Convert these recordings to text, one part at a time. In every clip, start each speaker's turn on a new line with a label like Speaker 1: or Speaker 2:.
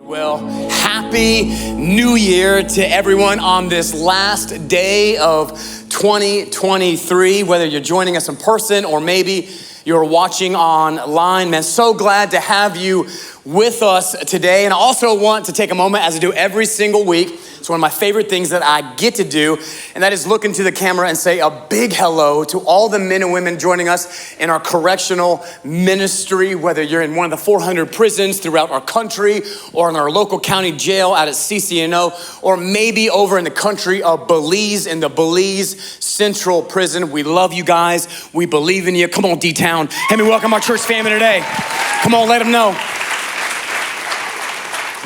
Speaker 1: Well, happy New Year to everyone on this last day of 2023, whether you're joining us in person or maybe you're watching online. Man, so glad to have you with us today. And I also want to take a moment, as I do every single week. It's one of my favorite things that I get to do, and that is look into the camera and say a big hello to all the men and women joining us in our correctional ministry, whether you're in one of the 400 prisons throughout our country or in our local county jail out at CCNO, or maybe over in the country of Belize in the Belize Central Prison. We love you guys. We believe in you. Come on, D-Town. Help me welcome our church family today. Come on, let them know.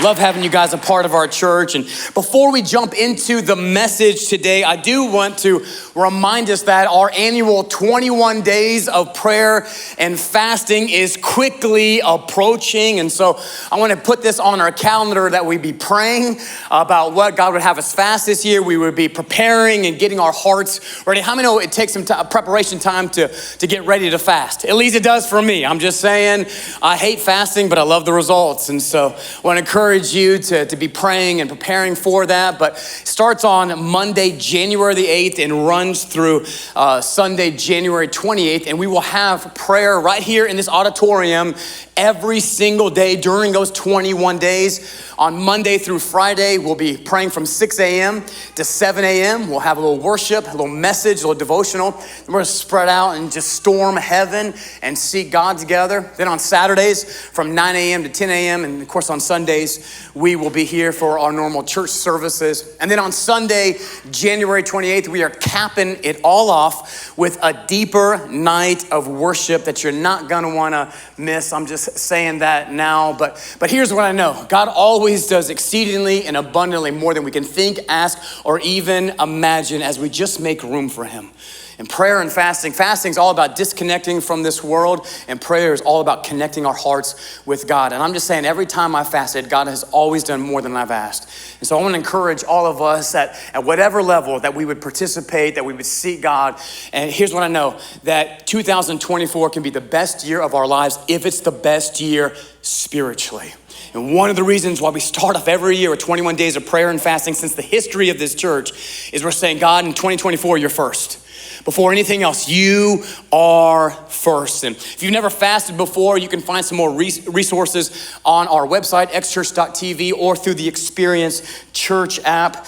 Speaker 1: Love having you guys a part of our church. And before we jump into the message today, I do want to remind us that our annual 21 days of prayer and fasting is quickly approaching. And so I want to put this on our calendar that we be praying about what God would have us fast this year. We would be preparing and getting our hearts ready. How many know it takes some preparation time to get ready to fast? At least it does for me. I'm just saying, I hate fasting, but I love the results. And so I want to encourage you to be praying and preparing for that. But it starts on Monday, January the 8th and runs through Sunday, January 28th. And we will have prayer right here in this auditorium every single day during those 21 days. On Monday through Friday, we'll be praying from 6 a.m. to 7 a.m. We'll have a little worship, a little message, a little devotional. Then we're going to spread out and just storm heaven and seek God together. Then on Saturdays from 9 a.m. to 10 a.m. and of course on Sundays, we will be here for our normal church services. And then on Sunday, January 28th, we are capping it all off with a deeper night of worship that you're not going to want to miss. I'm just saying that now, but here's what I know. God always does exceedingly and abundantly more than we can think, ask, or even imagine as we just make room for him. And prayer and fasting is all about disconnecting from this world, and prayer is all about connecting our hearts with God. And I'm just saying, every time I fasted, God has always done more than I've asked. And so I want to encourage all of us at whatever level that we would participate, that we would seek God. And here's what I know, that 2024 can be the best year of our lives if it's the best year spiritually. And one of the reasons why we start off every year with 21 days of prayer and fasting since the history of this church is we're saying, God, in 2024, you're first. Before anything else, you are first. And if you've never fasted before, you can find some more resources on our website, xchurch.tv, or through the Experience Church app.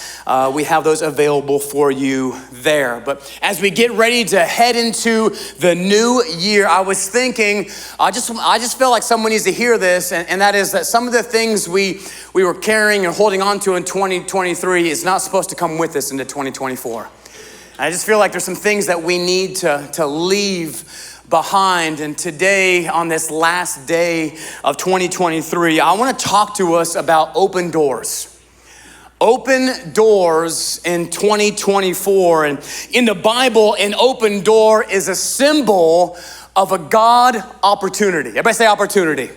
Speaker 1: We have those available for you there. But as we get ready to head into the new year, I was thinking, I just feel like someone needs to hear this, and that is that some of the things we were carrying and holding on to in 2023 is not supposed to come with us into 2024. I just feel like there's some things that we need to leave behind. And today, on this last day of 2023, I want to talk to us about open doors. Open doors in 2024. And in the Bible, an open door is a symbol of a God opportunity. Everybody say opportunity.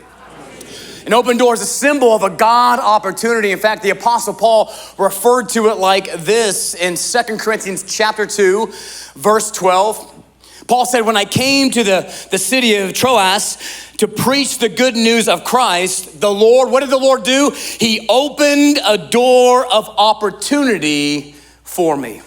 Speaker 1: An open door is a symbol of a God opportunity. In fact, the Apostle Paul referred to it like this in 2 Corinthians chapter 2, verse 12. Paul said, when I came to the city of Troas to preach the good news of Christ, the Lord, what did the Lord do? He opened a door of opportunity for me.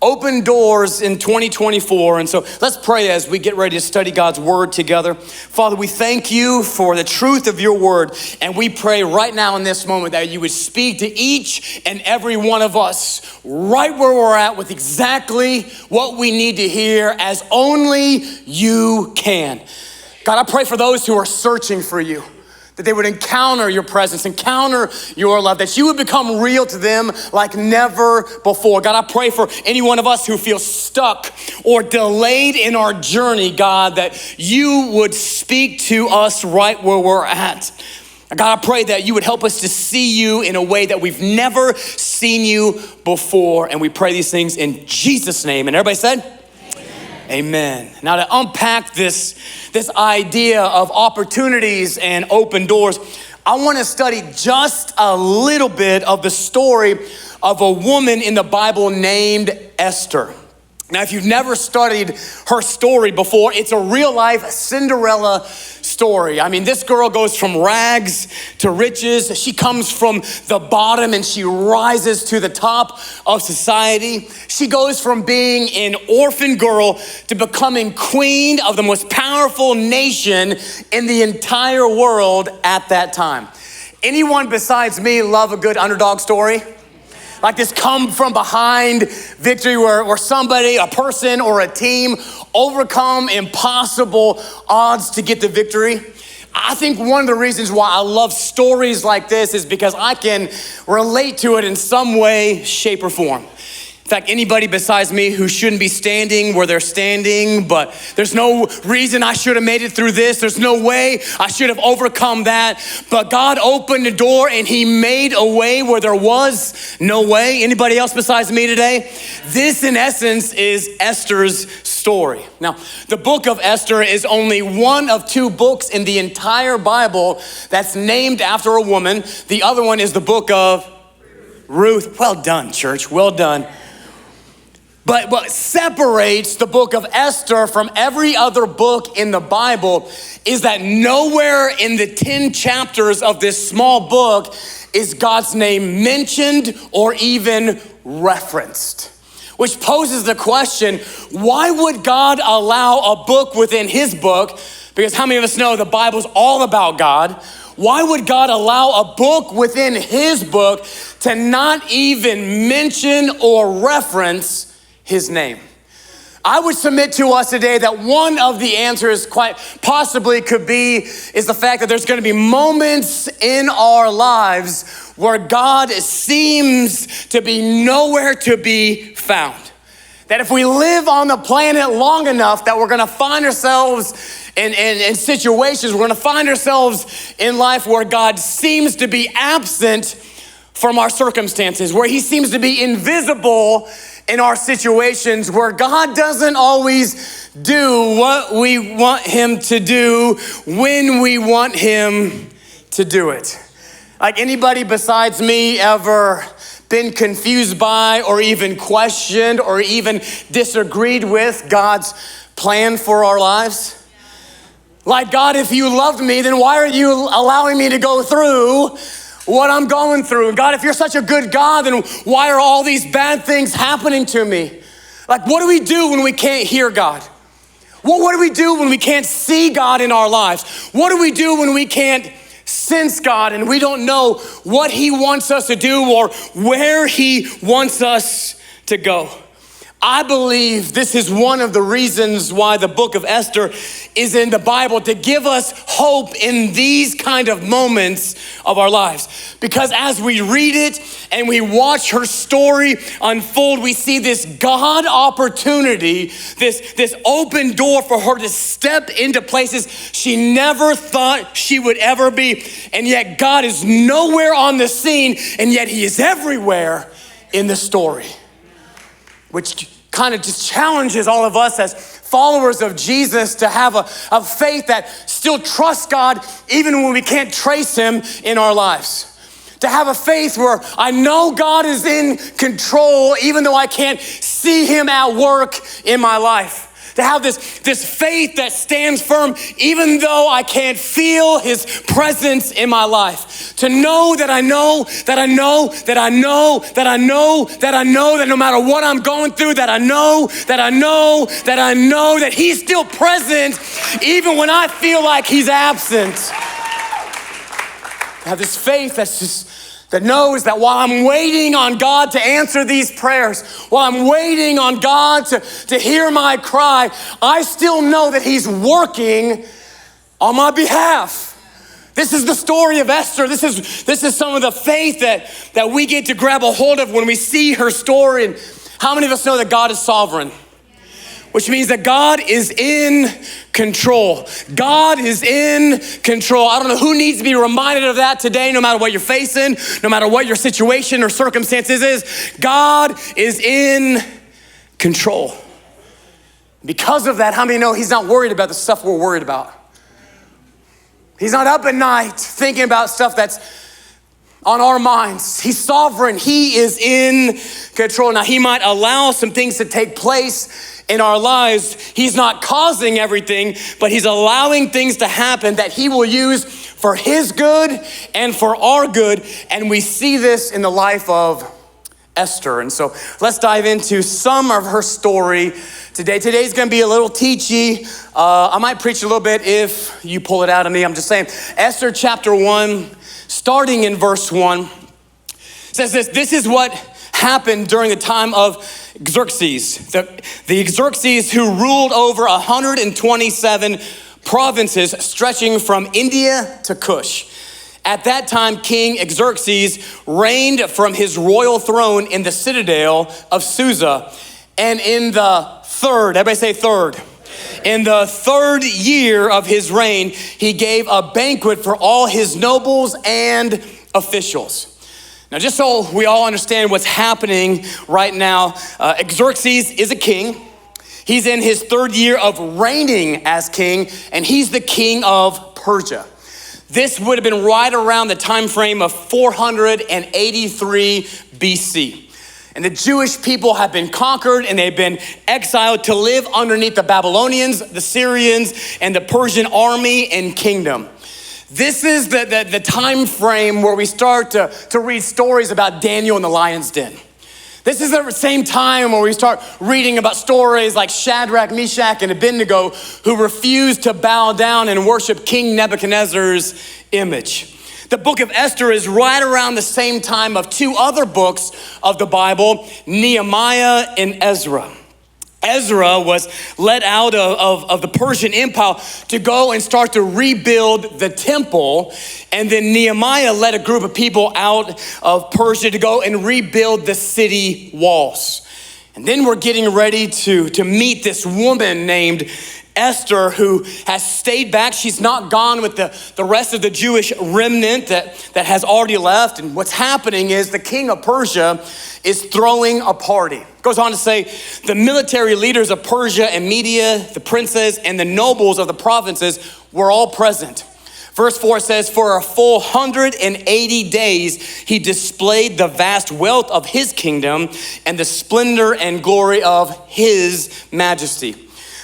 Speaker 1: Open doors in 2024. And so let's pray as we get ready to study God's word together. Father, we thank you for the truth of your word. And we pray right now in this moment that you would speak to each and every one of us right where we're at with exactly what we need to hear as only you can. God, I pray for those who are searching for you, that they would encounter your presence, encounter your love, that you would become real to them like never before. God, I pray for any one of us who feels stuck or delayed in our journey, God, that you would speak to us right where we're at. God, I pray that you would help us to see you in a way that we've never seen you before. And we pray these things in Jesus' name. And everybody said? Amen. Now to unpack this idea of opportunities and open doors, I want to study just a little bit of the story of a woman in the Bible named Esther. Now, if you've never studied her story before, it's a real life Cinderella story. I mean, this girl goes from rags to riches. She comes from the bottom and she rises to the top of society. She goes from being an orphan girl to becoming queen of the most powerful nation in the entire world at that time. Anyone besides me love a good underdog story? Like this come from behind victory where somebody, a person or a team overcome impossible odds to get the victory. I think one of the reasons why I love stories like this is because I can relate to it in some way, shape, or form. In fact, anybody besides me who shouldn't be standing where they're standing, but there's no reason I should have made it through this. There's no way I should have overcome that. But God opened the door and he made a way where there was no way. Anybody else besides me today? This in essence is Esther's story. Now, the book of Esther is only one of two books in the entire Bible that's named after a woman. The other one is the book of Ruth. Well done, church, well done. But what separates the book of Esther from every other book in the Bible is that nowhere in the 10 chapters of this small book is God's name mentioned or even referenced. Which poses the question, why would God allow a book within his book? Because how many of us know the Bible's all about God? Why would God allow a book within his book to not even mention or reference his name? I would submit to us today that one of the answers quite possibly is the fact that there's going to be moments in our lives where God seems to be nowhere to be found. That if we live on the planet long enough that we're going to find ourselves in situations, we're going to find ourselves in life where God seems to be absent from our circumstances, where he seems to be invisible in our situations, where God doesn't always do what we want him to do when we want him to do it. Like anybody besides me ever been confused by or even questioned or even disagreed with God's plan for our lives? Like, God, if you loved me, then why are you allowing me to go through what I'm going through? God, if you're such a good God, then why are all these bad things happening to me? Like, what do we do when we can't hear God? What do we do when we can't see God in our lives? What do we do when we can't sense God and we don't know what he wants us to do or where he wants us to go? I believe this is one of the reasons why the book of Esther is in the Bible, to give us hope in these kind of moments of our lives. Because as we read it and we watch her story unfold, we see this God opportunity, this open door for her to step into places she never thought she would ever be. And yet God is nowhere on the scene, and yet he is everywhere in the story. Which kind of just challenges all of us as followers of Jesus to have a faith that still trusts God even when we can't trace him in our lives. To have a faith where I know God is in control even though I can't see him at work in my life. To have this faith that stands firm even though I can't feel his presence in my life. To know that I know that I know that I know that I know that I know that no matter what I'm going through, that I know that I know that I know that he's still present even when I feel like he's absent. To have this faith that knows that while I'm waiting on God to answer these prayers, while I'm waiting on God to hear my cry, I still know that he's working on my behalf. This is the story of Esther. This is some of the faith that we get to grab a hold of when we see her story. And how many of us know that God is sovereign? Which means that God is in control. God is in control. I don't know who needs to be reminded of that today, no matter what you're facing, no matter what your situation or circumstances is. God is in control. Because of that, how many know he's not worried about the stuff we're worried about? He's not up at night thinking about stuff that's on our minds. He's sovereign. He is in control. Now, he might allow some things to take place in our lives, he's not causing everything, but he's allowing things to happen that he will use for his good and for our good. And we see this in the life of Esther. And so let's dive into some of her story today. Today's gonna be a little teachy. I might preach a little bit if you pull it out of me. I'm just saying. Esther chapter 1, starting in verse 1, says this: this is what happened during the time of Xerxes. The Xerxes who ruled over 127 provinces stretching from India to Kush. At that time, King Xerxes reigned from his royal throne in the citadel of Susa. And in the third, everybody say third. In the third year of his reign, he gave a banquet for all his nobles and officials. Now, just so we all understand what's happening right now, Xerxes is a king. He's in his third year of reigning as king, and he's the king of Persia. This would have been right around the time frame of 483 BC. And the Jewish people have been conquered and they've been exiled to live underneath the Babylonians, the Syrians, and the Persian army and kingdom. This is the time frame where we start to read stories about Daniel in the lion's den. This is the same time where we start reading about stories like Shadrach, Meshach, and Abednego who refused to bow down and worship King Nebuchadnezzar's image. The book of Esther is right around the same time of two other books of the Bible, Nehemiah and Ezra. Ezra was led out of the Persian Empire to go and start to rebuild the temple. And then Nehemiah led a group of people out of Persia to go and rebuild the city walls. And then we're getting ready to meet this woman named Esther, who has stayed back. She's not gone with the rest of the Jewish remnant that has already left. And what's happening is the king of Persia is throwing a party. It goes on to say, the military leaders of Persia and Media, the princes and the nobles of the provinces were all present. Verse 4 says, for a full 180 days, he displayed the vast wealth of his kingdom and the splendor and glory of his majesty.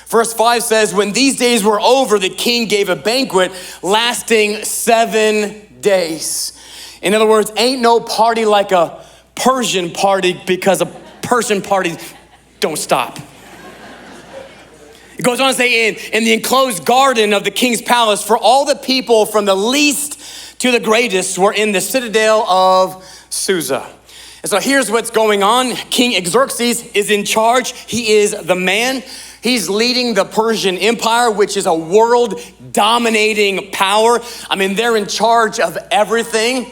Speaker 1: Verse 5 says, when these days were over, the king gave a banquet lasting 7 days. In other words, ain't no party like a Persian party, because a Persian party don't stop. It goes on to say, in the enclosed garden of the king's palace, for all the people from the least to the greatest were in the citadel of Susa. And so here's what's going on. King Xerxes is in charge. He is the man. He's leading the Persian Empire, which is a world dominating power. I mean, they're in charge of everything.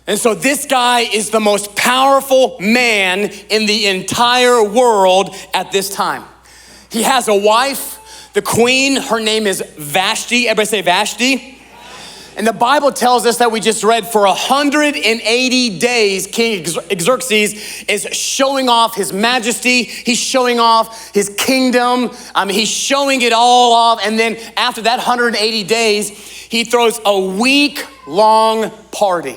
Speaker 1: And so this guy is the most powerful man in the entire world at this time. He has a wife, the queen. Her name is Vashti. Everybody say Vashti. And the Bible tells us that we just read for 180 days, King Xerxes is showing off his majesty. He's showing off his kingdom. He's showing it all off. And then after that 180 days, he throws a week-long party.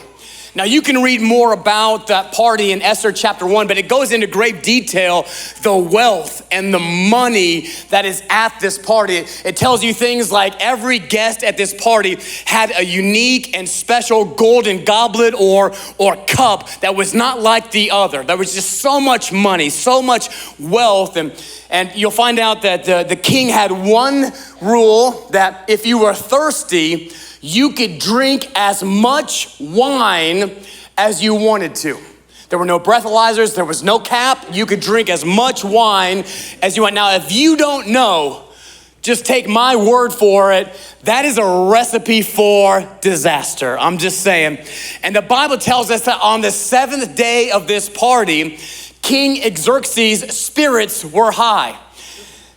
Speaker 1: Now, you can read more about that party in Esther chapter 1, but it goes into great detail, the wealth and the money that is at this party. It tells you things like every guest at this party had a unique and special golden goblet or cup that was not like the other. There was just so much money, so much wealth. And you'll find out that the king had one rule, that if you were thirsty, you could drink as much wine as you wanted to. There were no breathalyzers, there was no cap. You could drink as much wine as you want. Now, if you don't know, just take my word for it. That is a recipe for disaster. I'm just saying. And the Bible tells us that on the seventh day of this party, King Xerxes' spirits were high.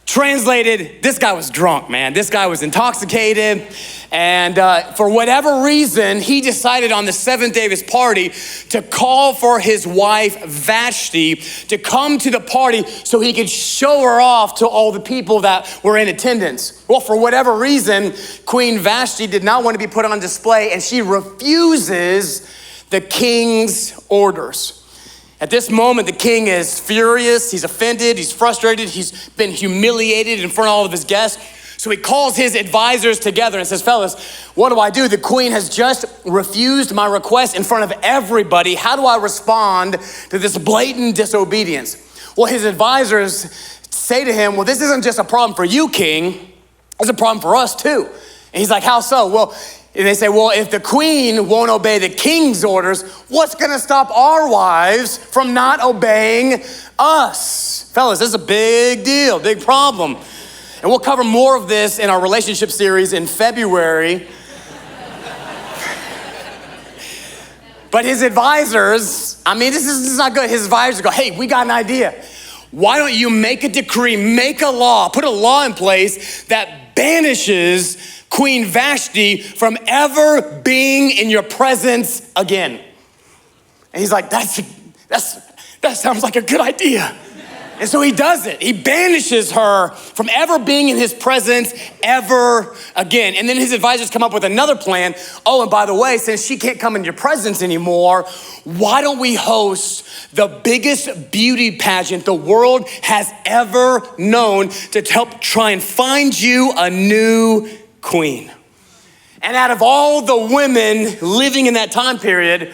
Speaker 1: Translated, this guy was drunk, man. This guy was intoxicated. And for whatever reason, he decided on the seventh day of his party to call for his wife, Vashti, to come to the party so he could show her off to all the people that were in attendance. Well, for whatever reason, Queen Vashti did not want to be put on display, and she refuses the king's orders. At this moment, the king is furious, he's offended, he's frustrated, he's been humiliated in front of all of his guests. So he calls his advisors together and says, fellas, what do I do? The queen has just refused my request in front of everybody. How do I respond to this blatant disobedience? Well, his advisors say to him, well, this isn't just a problem for you, king, it's a problem for us too. And he's like, how so? Well, they say, well, if the queen won't obey the king's orders, what's gonna stop our wives from not obeying us? Fellas, this is a big deal, big problem. And we'll cover more of this in our relationship series in February. But his advisors, this is not good. His advisors go, hey, we got an idea. Why don't you make a decree, make a law, put a law in place that banishes Queen Vashti from ever being in your presence again. And he's like, that sounds like a good idea. And so he does it. He banishes her from ever being in his presence ever again. And then his advisors come up with another plan. Oh, and by the way, since she can't come in your presence anymore, why don't we host the biggest beauty pageant the world has ever known to help try and find you a new queen. And out of all the women living in that time period,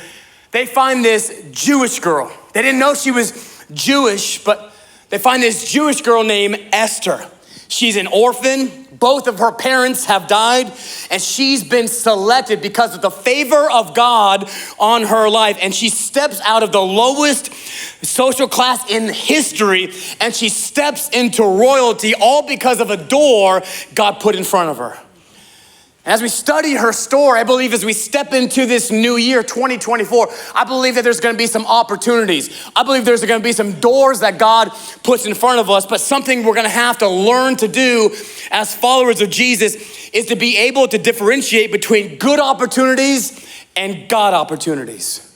Speaker 1: they find this Jewish girl. They didn't know she was Jewish, but they find this Jewish girl named Esther. She's an orphan. Both of her parents have died, and she's been selected because of the favor of God on her life. And she steps out of the lowest social class in history, and she steps into royalty, all because of a door God put in front of her. As we study her story, I believe as we step into this new year, 2024, I believe that there's gonna be some opportunities. I believe there's gonna be some doors that God puts in front of us, but something we're gonna have to learn to do as followers of Jesus is to be able to differentiate between good opportunities and God opportunities.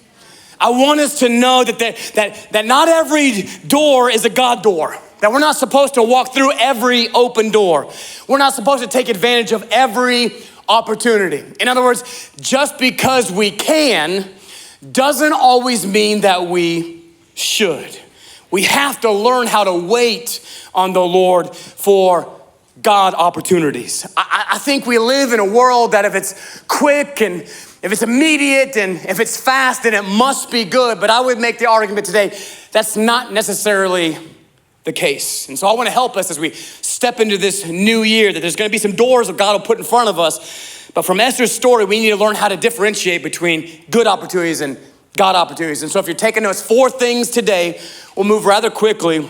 Speaker 1: I want us to know that not every door is a God door. That we're not supposed to walk through every open door. We're not supposed to take advantage of every opportunity. In other words, just because we can doesn't always mean that we should. We have to learn how to wait on the Lord for God opportunities. I think we live in a world that if it's quick and if it's immediate and if it's fast, then it must be good. But I would make the argument today that's not necessarily the case. And so I want to help us as we step into this new year that there's going to be some doors that God will put in front of us. But from Esther's story, we need to learn how to differentiate between good opportunities and God opportunities. And so if you're taking notes, 4 things today, we'll move rather quickly,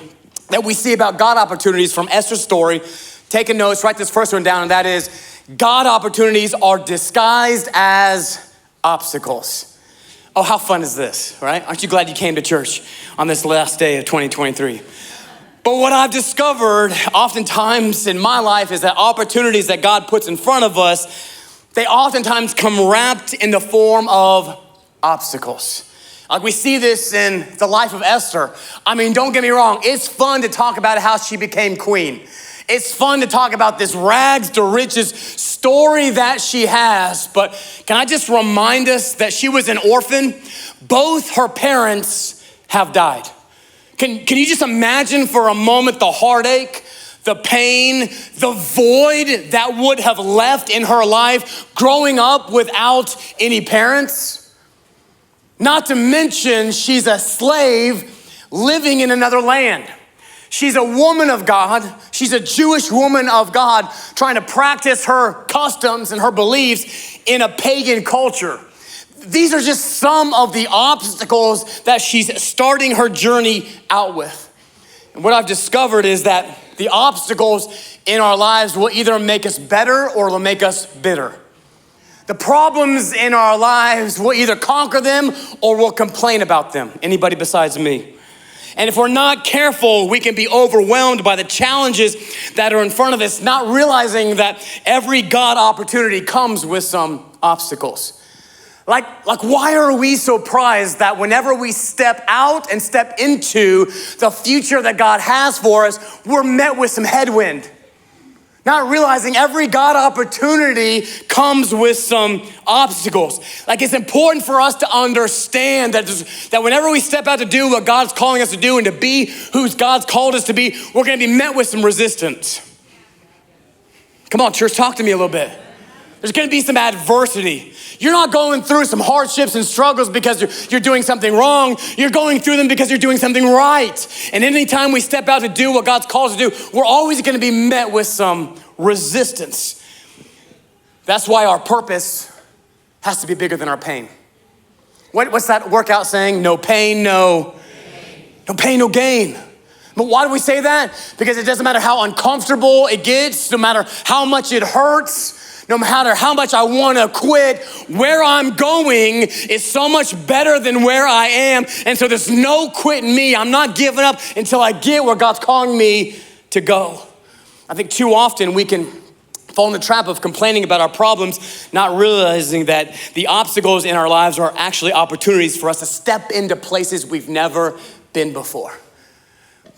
Speaker 1: that we see about God opportunities from Esther's story. Taking notes, write this first one down, and that is God opportunities are disguised as obstacles. Oh, how fun is this, right? Aren't you glad you came to church on this last day of 2023? But what I've discovered oftentimes in my life is that opportunities that God puts in front of us, they oftentimes come wrapped in the form of obstacles. Like we see this in the life of Esther. Don't get me wrong, it's fun to talk about how she became queen. It's fun to talk about this rags to riches story that she has, but can I just remind us that she was an orphan? Both her parents have died. Can you just imagine for a moment the heartache, the pain, the void that would have left in her life growing up without any parents? Not to mention she's a slave living in another land. She's a woman of God. She's a Jewish woman of God trying to practice her customs and her beliefs in a pagan culture. These are just some of the obstacles that she's starting her journey out with. And what I've discovered is that the obstacles in our lives will either make us better or will make us bitter. The problems in our lives, we'll either conquer them or we'll complain about them. Anybody besides me? And if we're not careful, we can be overwhelmed by the challenges that are in front of us, not realizing that every God opportunity comes with some obstacles. Like why are we so prized that whenever we step out and step into the future that God has for us, we're met with some headwind? Not realizing every God opportunity comes with some obstacles. Like, it's important for us to understand that whenever we step out to do what God's calling us to do and to be who God's called us to be, we're gonna be met with some resistance. Come on, church, talk to me a little bit. There's gonna be some adversity. You're not going through some hardships and struggles because you're doing something wrong. You're going through them because you're doing something right. And anytime we step out to do what God's called us to do, we're always gonna be met with some resistance. That's why our purpose has to be bigger than our pain. What's that workout saying? No pain, no pain, no gain. But why do we say that? Because it doesn't matter how uncomfortable it gets, no matter how much it hurts, no matter how much I wanna quit, where I'm going is so much better than where I am. And so there's no quitting me. I'm not giving up until I get where God's calling me to go. I think too often we can fall in the trap of complaining about our problems, not realizing that the obstacles in our lives are actually opportunities for us to step into places we've never been before.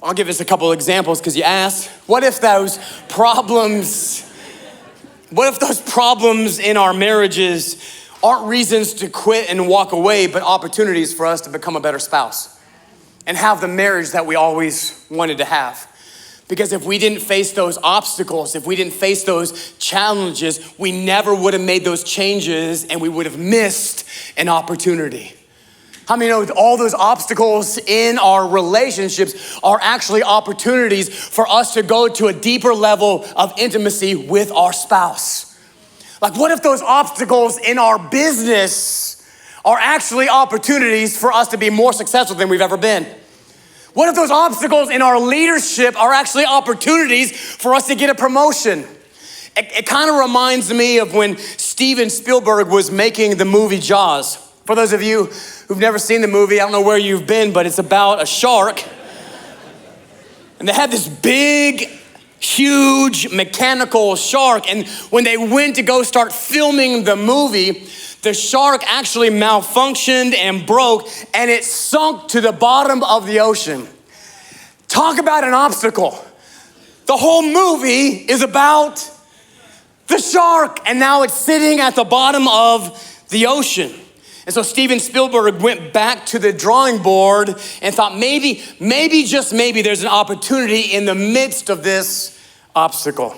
Speaker 1: I'll give us a couple examples because you asked, what if those problems in our marriages aren't reasons to quit and walk away, but opportunities for us to become a better spouse and have the marriage that we always wanted to have? Because if we didn't face those obstacles, if we didn't face those challenges, we never would have made those changes and we would have missed an opportunity. How many know all those obstacles in our relationships are actually opportunities for us to go to a deeper level of intimacy with our spouse? Like, what if those obstacles in our business are actually opportunities for us to be more successful than we've ever been? What if those obstacles in our leadership are actually opportunities for us to get a promotion? It kind of reminds me of when Steven Spielberg was making the movie Jaws. For those of you who've never seen the movie, I don't know where you've been, but it's about a shark. And they had this big, huge mechanical shark. And when they went to go start filming the movie, the shark actually malfunctioned and broke, and it sunk to the bottom of the ocean. Talk about an obstacle. The whole movie is about the shark, and now it's sitting at the bottom of the ocean. And so Steven Spielberg went back to the drawing board and thought maybe, just maybe, there's an opportunity in the midst of this obstacle.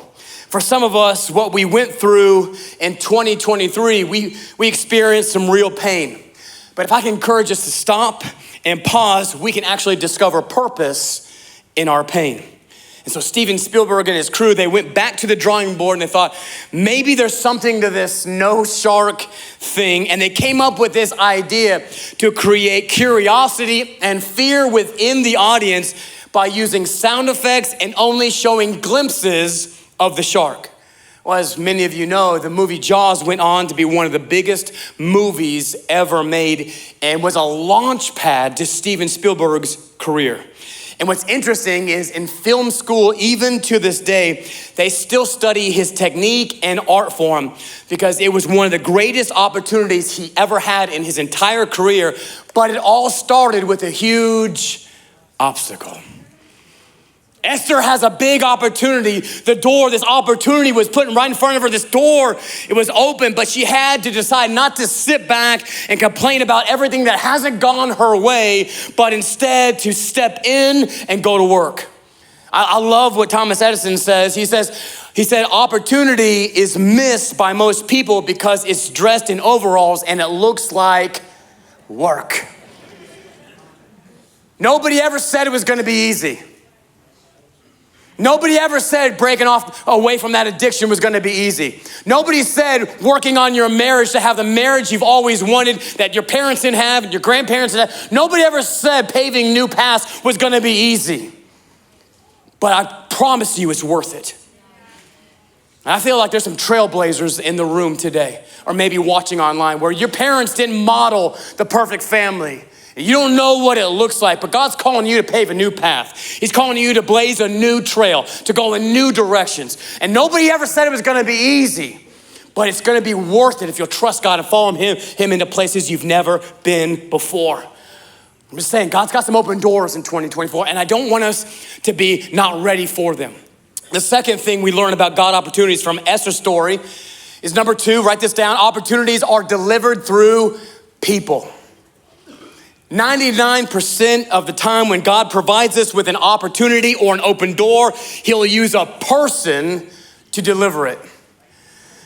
Speaker 1: For some of us, what we went through in 2023, we experienced some real pain. But if I can encourage us to stop and pause, we can actually discover purpose in our pain. And so Steven Spielberg and his crew, they went back to the drawing board and they thought, maybe there's something to this no shark thing. And they came up with this idea to create curiosity and fear within the audience by using sound effects and only showing glimpses of the shark. Well, as many of you know, the movie Jaws went on to be one of the biggest movies ever made and was a launch pad to Steven Spielberg's career. And what's interesting is in film school, even to this day, they still study his technique and art form because it was one of the greatest opportunities he ever had in his entire career, but it all started with a huge obstacle. Esther has a big opportunity. This opportunity was put right in front of her. This door, it was open, but she had to decide not to sit back and complain about everything that hasn't gone her way, but instead to step in and go to work. I love what Thomas Edison says. He said, opportunity is missed by most people because it's dressed in overalls and it looks like work. Nobody ever said it was gonna be easy. Nobody ever said breaking off away from that addiction was gonna be easy. Nobody said working on your marriage to have the marriage you've always wanted that your parents didn't have and your grandparents didn't have. Nobody ever said paving new paths was gonna be easy. But I promise you it's worth it. And I feel like there's some trailblazers in the room today, or maybe watching online, where your parents didn't model the perfect family. You don't know what it looks like, but God's calling you to pave a new path. He's calling you to blaze a new trail, to go in new directions. And nobody ever said it was gonna be easy, but it's gonna be worth it if you'll trust God and follow him into places you've never been before. I'm just saying, God's got some open doors in 2024, and I don't want us to be not ready for them. The second thing we learn about God opportunities from Esther's story is number 2, write this down, opportunities are delivered through people. 99% of the time when God provides us with an opportunity or an open door, he'll use a person to deliver it.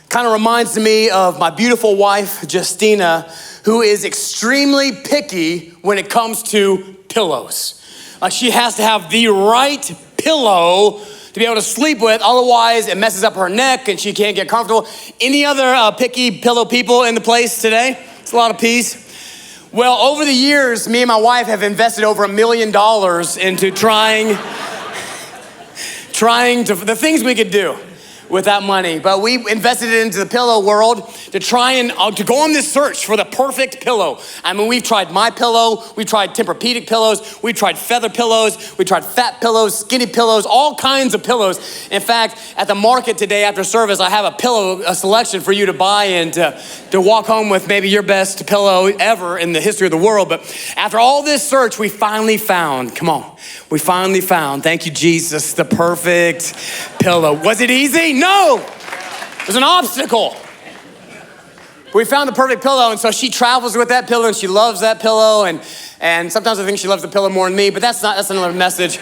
Speaker 1: Kind of reminds me of my beautiful wife, Justina, who is extremely picky when it comes to pillows. She has to have the right pillow to be able to sleep with, otherwise it messes up her neck and she can't get comfortable. Any other picky pillow people in the place today? It's a lot of P's. Well, over the years, me and my wife have invested over $1 million into trying to, the things we could do with that money. But we invested it into the pillow world to try and to go on this search for the perfect pillow. I mean, we've tried My Pillow, we've tried Tempur-Pedic pillows, we've tried feather pillows, we tried fat pillows, skinny pillows, all kinds of pillows. In fact, at the market today after service, I have a selection for you to buy and to walk home with maybe your best pillow ever in the history of the world. But after all this search, we finally found, thank you, Jesus, the perfect pillow. Was it easy? No, it was an obstacle. We found the perfect pillow, and so she travels with that pillow, and she loves that pillow, and sometimes I think she loves the pillow more than me, but that's another message.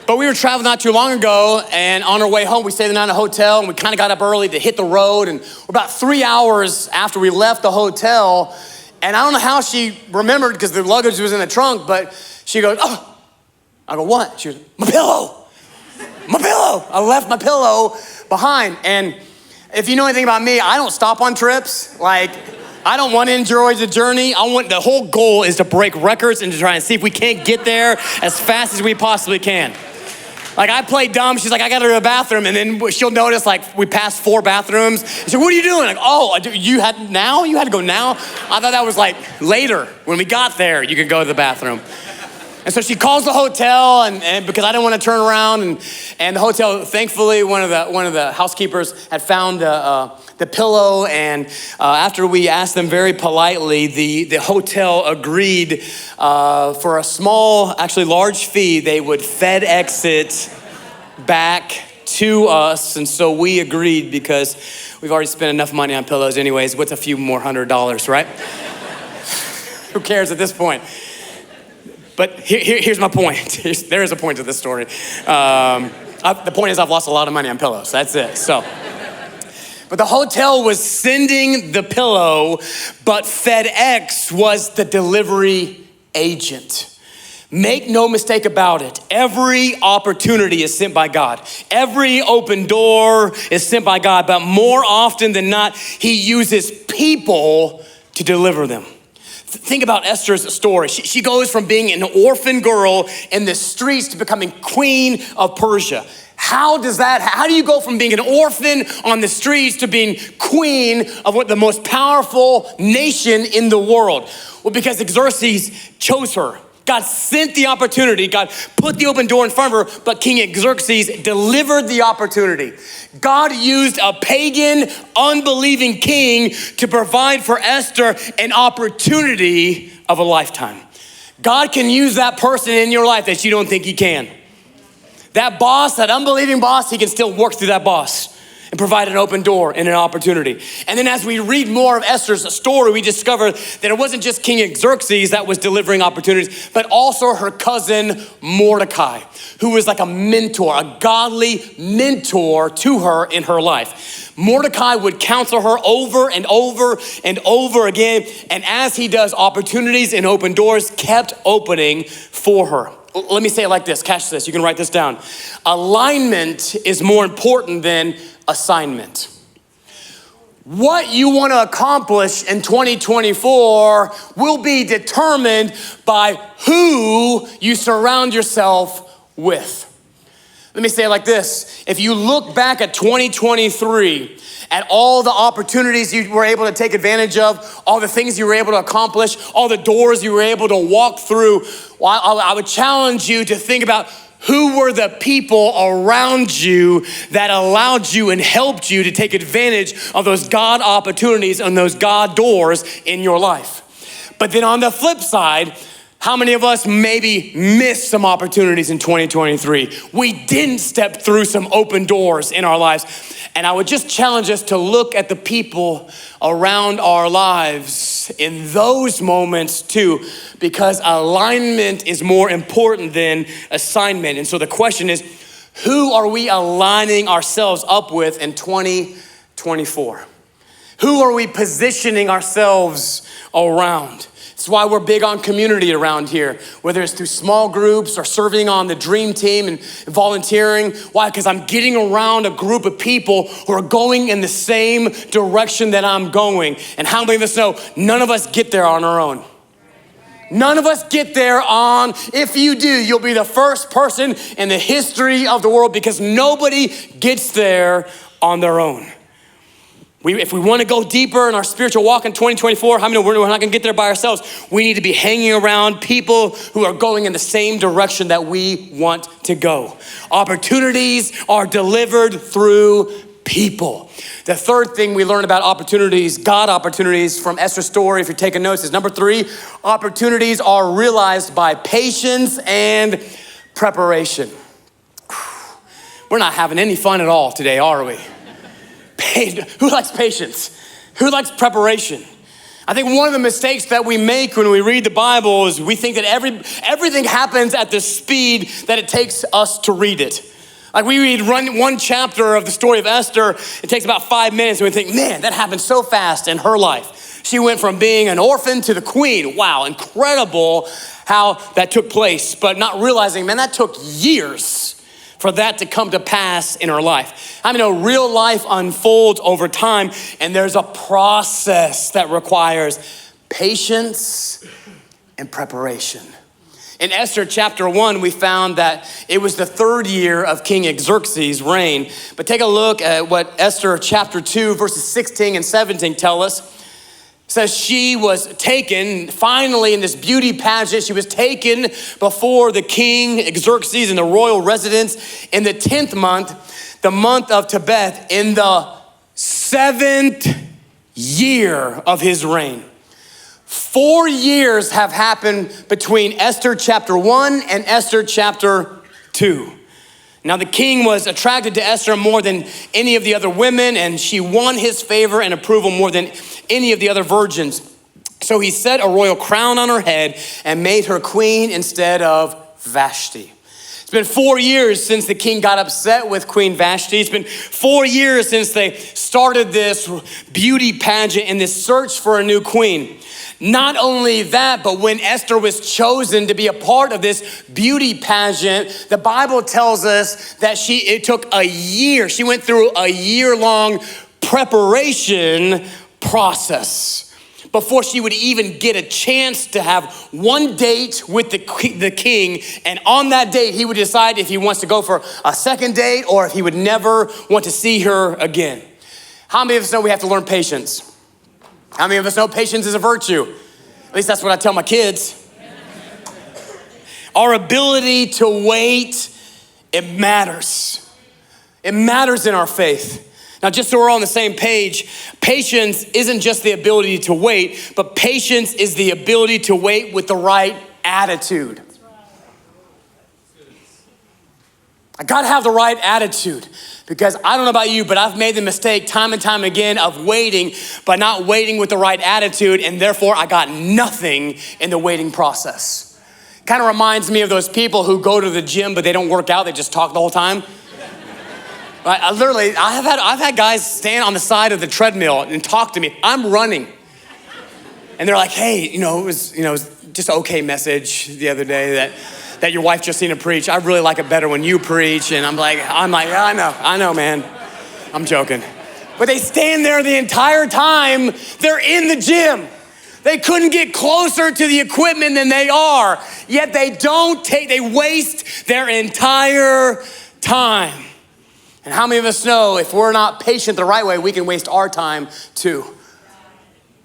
Speaker 1: But we were traveling not too long ago, and on our way home, we stayed the night in a hotel, and we kind of got up early to hit the road, and we're about 3 hours after we left the hotel, and I don't know how she remembered because the luggage was in the trunk, but she goes, oh. I go, what? She goes, my pillow. I left my pillow behind. And if you know anything about me, I don't stop on trips. Like, I don't want to enjoy the journey. The whole goal is to break records and to try and see if we can't get there as fast as we possibly can. Like, I play dumb. She's like, I got to go to the bathroom. And then she'll notice, like, we passed 4 bathrooms. She's like, what are you doing? Like, oh, you had to go now? I thought that was like later. When we got there, you could go to the bathroom. And so she calls the hotel, and because I didn't want to turn around, and the hotel, thankfully, one of the housekeepers had found the pillow, and after we asked them very politely, the hotel agreed for a small, actually large fee, they would FedEx it back to us, and so we agreed because we've already spent enough money on pillows anyways. What's a few more $100, right? Who cares at this point? But here's my point. There is a point to this story. The point is I've lost a lot of money on pillows. That's it. But the hotel was sending the pillow, but FedEx was the delivery agent. Make no mistake about it. Every opportunity is sent by God. Every open door is sent by God. But more often than not, he uses people to deliver them. Think about Esther's story. She goes from being an orphan girl in the streets to becoming queen of Persia. How do you go from being an orphan on the streets to being queen of the most powerful nation in the world? Well, because Xerxes chose her. God sent the opportunity. God put the open door in front of her, but King Xerxes delivered the opportunity. God used a pagan, unbelieving king to provide for Esther an opportunity of a lifetime. God can use that person in your life that you don't think he can. That boss, that unbelieving boss, he can still work through that boss and provide an open door and an opportunity. And then as we read more of Esther's story, we discover that it wasn't just King Xerxes that was delivering opportunities, but also her cousin Mordecai, who was like a mentor, a godly mentor to her in her life. Mordecai would counsel her over and over and over again, and as he does, opportunities and open doors kept opening for her. Let me say it like this, catch this, you can write this down. Alignment is more important than assignment. What you want to accomplish in 2024 will be determined by who you surround yourself with. Let me say it like this. If you look back at 2023, at all the opportunities you were able to take advantage of, all the things you were able to accomplish, all the doors you were able to walk through, well, I would challenge you to think about who were the people around you that allowed you and helped you to take advantage of those God opportunities and those God doors in your life. But then on the flip side, How many of us maybe missed some opportunities in 2023? We didn't step through some open doors in our lives. And I would just challenge us to look at the people around our lives in those moments too, because alignment is more important than assignment. And so the question is, who are we aligning ourselves up with in 2024? Who are we positioning ourselves around? It's why we're big on community around here, whether it's through small groups or serving on the dream team and volunteering. Why? Because I'm getting around a group of people who are going in the same direction that I'm going. And how many of us know none of us get there on our own? None of us get there on, if you do, you'll be the first person in the history of the world, because nobody gets there on their own. If we want to go deeper in our spiritual walk in 2024, how many know we're not going to get there by ourselves? We need to be hanging around people who are going in the same direction that we want to go. Opportunities are delivered through people. The third thing we learn about opportunities, God opportunities from Esther's story, if you're taking notes, is number 3, opportunities are realized by patience and preparation. We're not having any fun at all today, are we? Who likes patience? Who likes preparation? I think one of the mistakes that we make when we read the Bible is we think that everything happens at the speed that it takes us to read it. Like we read one chapter of the story of Esther, it takes about 5 minutes, and we think, man, that happened so fast in her life. She went from being an orphan to the queen. Wow, incredible how that took place, but not realizing, man, that took years for that to come to pass in her life. I mean, real life unfolds over time, and there's a process that requires patience and preparation. In Esther chapter 1, we found that it was the 3rd year of King Xerxes' reign. But take a look at what Esther chapter 2, verses 16 and 17 tell us. It says she was taken, finally in this beauty pageant, she was taken before the king Xerxes in the royal residence in the 10th month, the month of Tebeth, in the 7th year of his reign. 4 years have happened between Esther chapter 1 and Esther chapter 2. Now the king was attracted to Esther more than any of the other women, and she won his favor and approval more than any of the other virgins. So he set a royal crown on her head and made her queen instead of Vashti. It's been 4 years since the king got upset with Queen Vashti. It's been 4 years since they started this beauty pageant and this search for a new queen. Not only that, but when Esther was chosen to be a part of this beauty pageant, the Bible tells us that it took a year. She went through a year-long preparation process before she would even get a chance to have one date with the king. And on that date, he would decide if he wants to go for a second date or if he would never want to see her again. How many of us know we have to learn patience? How many of us know patience is a virtue? At least that's what I tell my kids. Our ability to wait, it matters. It matters in our faith. Now, just so we're all on the same page, patience isn't just the ability to wait, but patience is the ability to wait with the right attitude. I gotta have the right attitude, because I don't know about you, but I've made the mistake time and time again of waiting, but not waiting with the right attitude, and therefore I got nothing in the waiting process. Kind of reminds me of those people who go to the gym, but they don't work out, they just talk the whole time. Right? I've had guys stand on the side of the treadmill and talk to me. I'm running. And they're like, hey, it was just an okay message the other day that your wife Justina preached. I really like it better when you preach. And I'm like, I know, man. I'm joking. But they stand there the entire time. They're in the gym. They couldn't get closer to the equipment than they are. Yet they waste their entire time. And how many of us know if we're not patient the right way, we can waste our time too?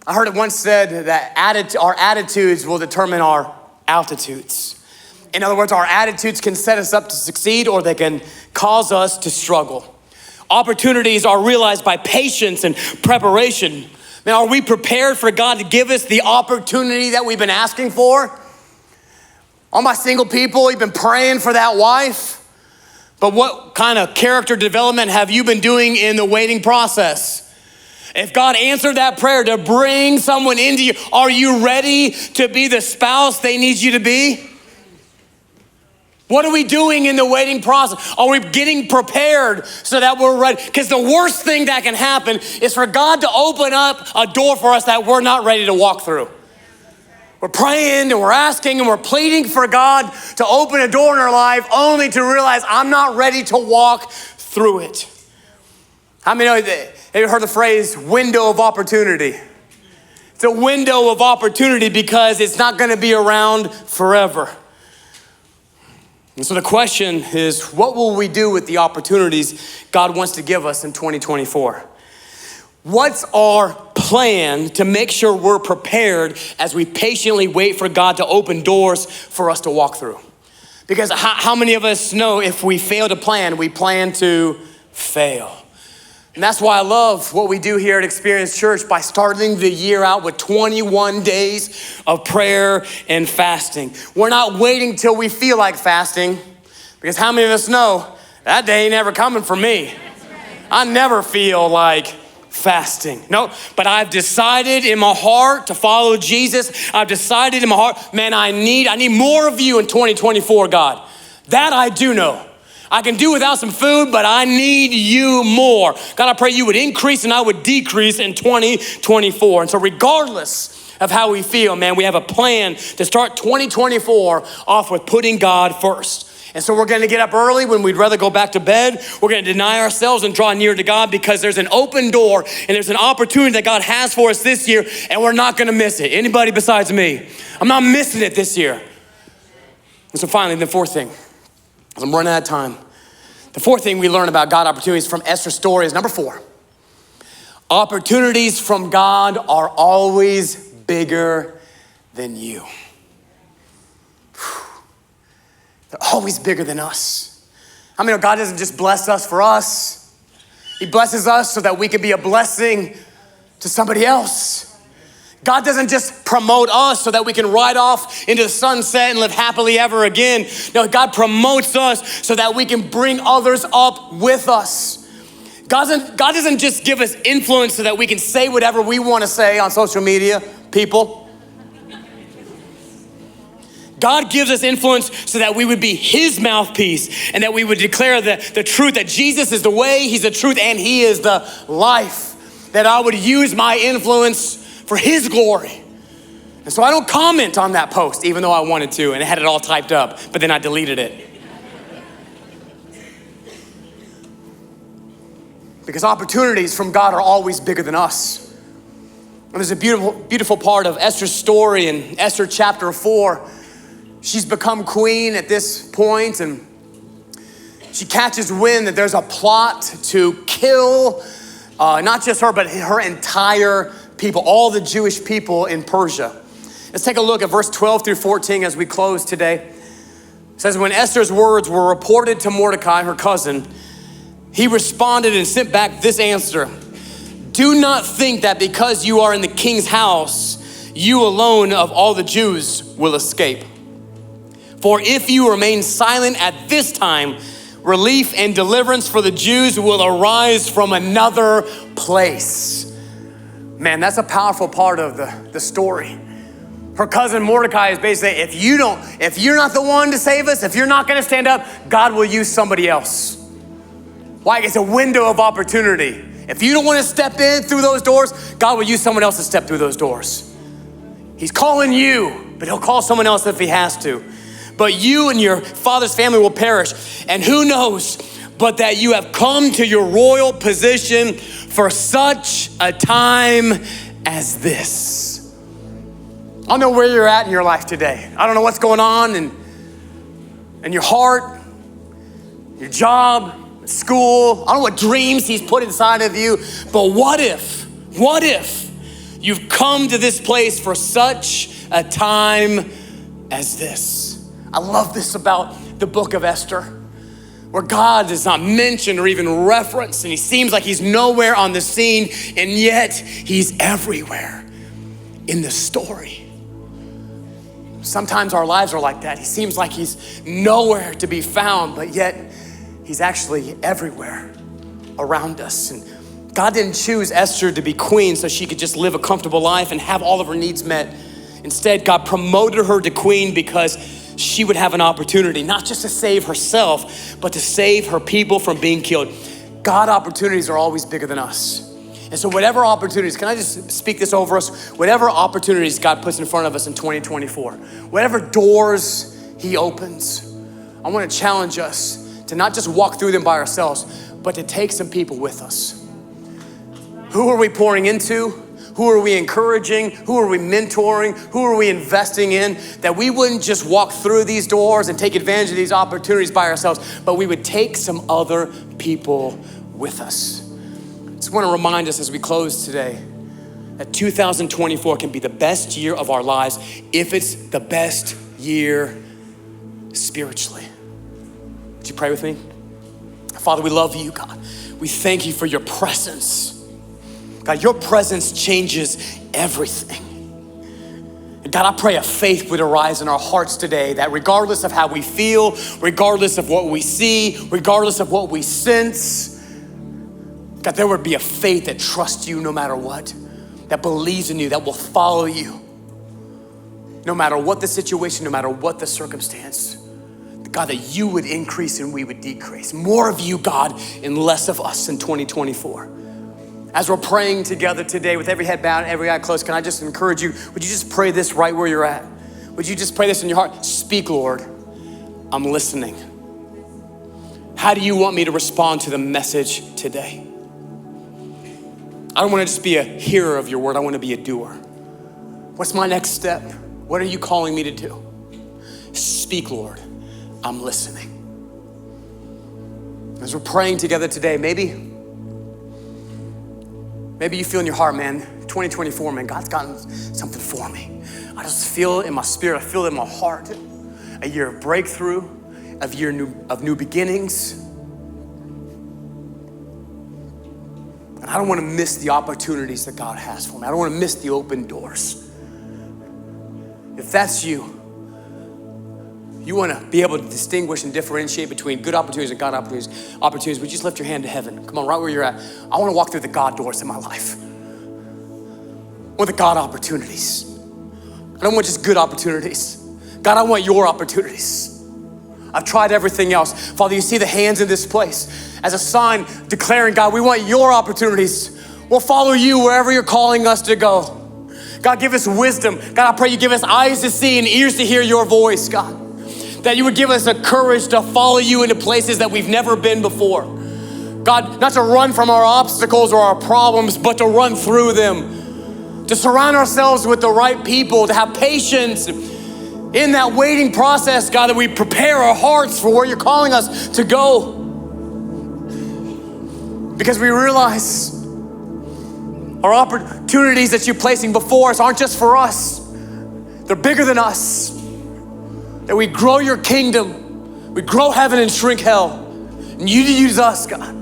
Speaker 1: I heard it once said that our attitudes will determine our altitudes. In other words, our attitudes can set us up to succeed, or they can cause us to struggle. Opportunities are realized by patience and preparation. Man, are we prepared for God to give us the opportunity that we've been asking for? All my single people, you've been praying for that wife. But what kind of character development have you been doing in the waiting process? If God answered that prayer to bring someone into you, are you ready to be the spouse they need you to be? What are we doing in the waiting process? Are we getting prepared so that we're ready? Because the worst thing that can happen is for God to open up a door for us that we're not ready to walk through. We're praying and we're asking and we're pleading for God to open a door in our life only to realize I'm not ready to walk through it. How many know that? Have you heard the phrase window of opportunity? It's a window of opportunity because it's not going to be around forever. And so the question is, what will we do with the opportunities God wants to give us in 2024? What's our plan to make sure we're prepared as we patiently wait for God to open doors for us to walk through? Because how many of us know if we fail to plan, we plan to fail? And that's why I love what we do here at Experience Church by starting the year out with 21 days of prayer and fasting. We're not waiting till we feel like fasting, because how many of us know that day ain't ever coming for me? I never feel like fasting. No, but I've decided in my heart to follow Jesus. I've decided in my heart, man, I need more of you in 2024, God. That I do know. I can do without some food, but I need you more. God, I pray you would increase and I would decrease in 2024. And so regardless of how we feel, man, we have a plan to start 2024 off with putting God first. And so we're gonna get up early when we'd rather go back to bed. We're gonna deny ourselves and draw near to God because there's an open door and there's an opportunity that God has for us this year, and we're not gonna miss it. Anybody besides me? I'm not missing it this year. And so finally, the fourth thing, as I'm running out of time, the fourth thing we learn about God opportunities from Esther's story is number 4. Opportunities from God are always bigger than you. They're always bigger than us. I mean, God doesn't just bless us for us. He blesses us so that we can be a blessing to somebody else. God doesn't just promote us so that we can ride off into the sunset and live happily ever again. No, God promotes us so that we can bring others up with us. God doesn't just give us influence so that we can say whatever we want to say on social media, people. God gives us influence so that we would be his mouthpiece and that we would declare the truth that Jesus is the way, he's the truth, and he is the life. That I would use my influence for his glory. And so I don't comment on that post, even though I wanted to, and I had it all typed up, but then I deleted it. Because opportunities from God are always bigger than us. And there's a beautiful, beautiful part of Esther's story in Esther chapter 4. She's become queen at this point, and she catches wind that there's a plot to kill not just her, but her entire people, all the Jewish people in Persia. Let's take a look at verse 12 through 14 as we close today. It says, when Esther's words were reported to Mordecai, her cousin, he responded and sent back this answer: do not think that because you are in the king's house, you alone of all the Jews will escape. For if you remain silent at this time, relief and deliverance for the Jews will arise from another place. Man, that's a powerful part of the story. Her cousin Mordecai is basically saying, if you're not the one to save us, if you're not gonna stand up, God will use somebody else. Why? It's a window of opportunity. If you don't wanna step in through those doors, God will use someone else to step through those doors. He's calling you, but he'll call someone else if he has to. But you and your father's family will perish. And who knows, but that you have come to your royal position for such a time as this. I don't know where you're at in your life today. I don't know what's going on in your heart, your job, school. I don't know what dreams he's put inside of you, but what if you've come to this place for such a time as this? I love this about the book of Esther, where God is not mentioned or even referenced, and he seems like he's nowhere on the scene, and yet he's everywhere in the story. Sometimes our lives are like that. He seems like he's nowhere to be found, but yet he's actually everywhere around us. And God didn't choose Esther to be queen so she could just live a comfortable life and have all of her needs met. Instead, God promoted her to queen because she would have an opportunity, not just to save herself, but to save her people from being killed. God opportunities are always bigger than us. And so whatever opportunities, can I just speak this over us? Whatever opportunities God puts in front of us in 2024, whatever doors he opens, I want to challenge us to not just walk through them by ourselves, but to take some people with us. Who are we pouring into? Who are we encouraging? Who are we mentoring? Who are we investing in? That we wouldn't just walk through these doors and take advantage of these opportunities by ourselves, but we would take some other people with us. I just want to remind us as we close today that 2024 can be the best year of our lives if it's the best year spiritually. Would you pray with me? Father, we love you, God. We thank you for your presence. God, your presence changes everything. And God, I pray a faith would arise in our hearts today that regardless of how we feel, regardless of what we see, regardless of what we sense, God, there would be a faith that trusts you no matter what, that believes in you, that will follow you, no matter what the situation, no matter what the circumstance. God, that you would increase and we would decrease. More of you, God, and less of us in 2024. As we're praying together today with every head bowed, every eye closed, can I just encourage you, would you just pray this right where you're at? Would you just pray this in your heart? Speak, Lord, I'm listening. How do you want me to respond to the message today? I don't want to just be a hearer of your word. I want to be a doer. What's my next step? What are you calling me to do? Speak, Lord. I'm listening. As we're praying together today, maybe you feel in your heart, man, 2024, man, God's gotten something for me. I just feel it in my spirit. I feel it in my heart. A year of breakthrough, a year of new beginnings. I don't want to miss the opportunities that God has for me. I don't want to miss the open doors. If that's you, you want to be able to distinguish and differentiate between good opportunities and God opportunities, would you just lift your hand to heaven? Come on, right where you're at. I want to walk through the God doors in my life. I want the God opportunities. I don't want just good opportunities. God, I want your opportunities. I've tried everything else. Father, you see the hands in this place as a sign declaring, God, we want your opportunities. We'll follow you wherever you're calling us to go. God, give us wisdom. God, I pray you give us eyes to see and ears to hear your voice, God. That you would give us the courage to follow you into places that we've never been before. God, not to run from our obstacles or our problems, but to run through them. To surround ourselves with the right people, to have patience in that waiting process, God, that we prepare our hearts for where you're calling us to go. Because we realize our opportunities that you're placing before us aren't just for us. They're bigger than us. That we grow your kingdom, we grow heaven and shrink hell. And you to use us, God.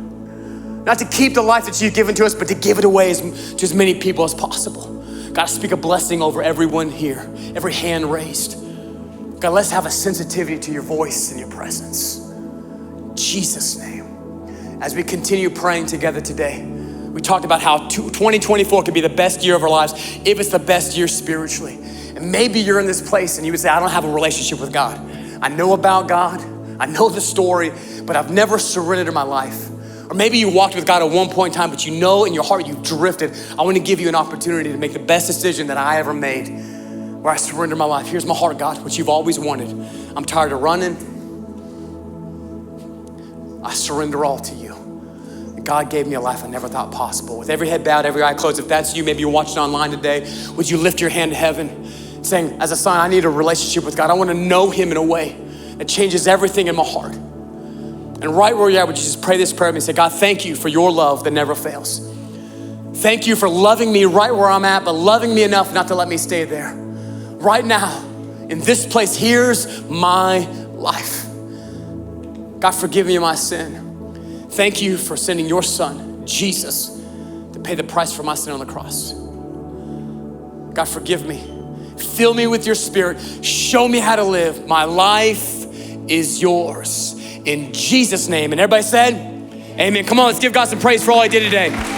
Speaker 1: Not to keep the life that you've given to us, but to give it away to as many people as possible. God, I speak a blessing over everyone here, every hand raised. God, let's have a sensitivity to your voice and your presence. In Jesus' name. As we continue praying together today, we talked about how 2024 could be the best year of our lives if it's the best year spiritually. And maybe you're in this place and you would say, I don't have a relationship with God. I know about God, I know the story, but I've never surrendered my life. Or maybe you walked with God at one point in time, but you know in your heart you've drifted. I want to give you an opportunity to make the best decision that I ever made, where I surrender my life. Here's my heart, God, what you've always wanted. I'm tired of running. I surrender all to you. And God gave me a life I never thought possible. With every head bowed, every eye closed, if that's you, maybe you're watching online today, would you lift your hand to heaven saying, as a sign, I need a relationship with God. I want to know him in a way that changes everything in my heart. And right where you're at, would you just pray this prayer with me and say, God, thank you for your love that never fails. Thank you for loving me right where I'm at, but loving me enough not to let me stay there. Right now, in this place, here's my life. God, forgive me of my sin. Thank you for sending your son, Jesus, to pay the price for my sin on the cross. God, forgive me. Fill me with your Spirit. Show me how to live. My life is yours. In Jesus' name. And everybody said, amen. Come on, let's give God some praise for all he did today.